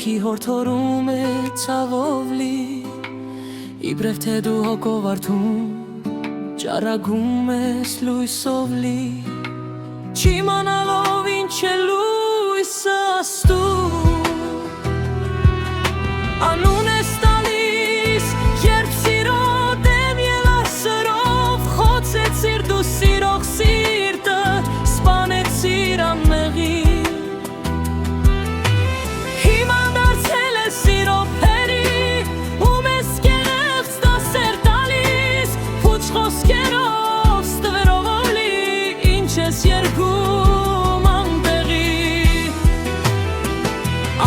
Հոգի հորթորում է ցավով լի, իբրև թե դու հոգով արթուն ճառագում ես լույսով լի, չիմանալով ինչ է լույսը աստու, անուն ես տալիս, երբ սիրո դեմ ելար սրով, խոցեցիր դու սիրող սիրտը, սպանեցիր անմեղի, հիմա դարձել ես սիրո փերի, ում ես կեղծ դասեր տալիս, փուչ խոսքերով ստվերով լի, ինչ ես երգում անտեղի,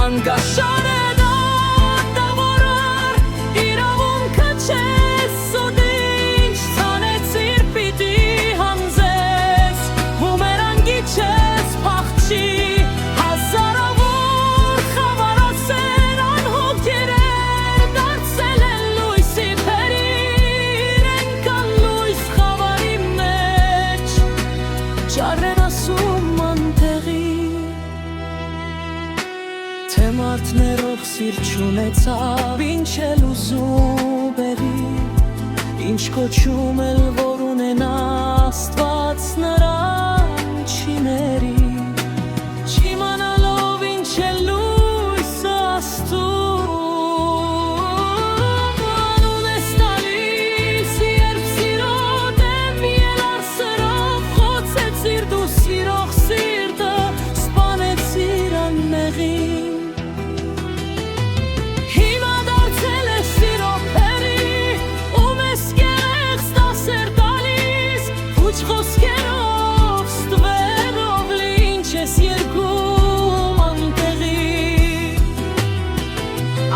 անգաշար է դատավորար, իրավունքը չես սուդինչ, ցանեցիր պիտի հանձես, հումերանգի չես փախչի, հազարավոր խավարասեր անհոգերեր դարձել են լույսի փերիր, ենքան լույս խավարի մեջ, ճառեն ասում անտեղի, թե մարդներով սիրտ չունեցավ, ինչ էլ ուզում բերի, ինչ կոչում էլ որ ունենա Աստված նրան չի ների, չիմանալով ինչ է լույսը աստու, անուն ես տալիս, երբ սիրո դեմ ելար սրով, խոցեցիր դու սիրող սիրտը, սպանեցիր անմեղին, հիմա դարձել ես սիրո փերի, ում ես կեղծ դասեր տալիս, փուչ խոսքերով ստվերով լի, ինչ ես երգում անտեղի,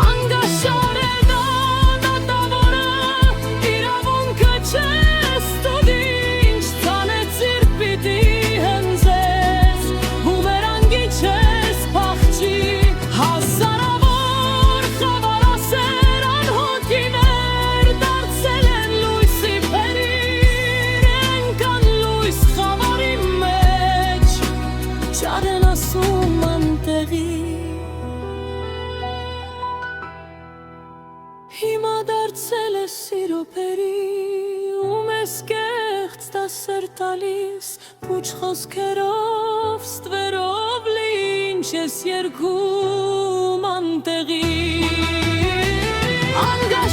անգաշար է դատավորը, իրավունքը չես տուդինչ, ցանեցիր պիտի հնձես, բումերանգի չես փախչի, հազարավոր խավարասեր անհոգիներ դարձել են լույսի փերիր, ենքան լույս խավարի մեջ, ճառեն ասում անտեղի, հիմա դարձել ես սիրո փերի, ում ես կեղծ դասեր տալիս, փուչ խոսքերով ստվերով լի, ինչ ես երգում անտեղի, անգաշար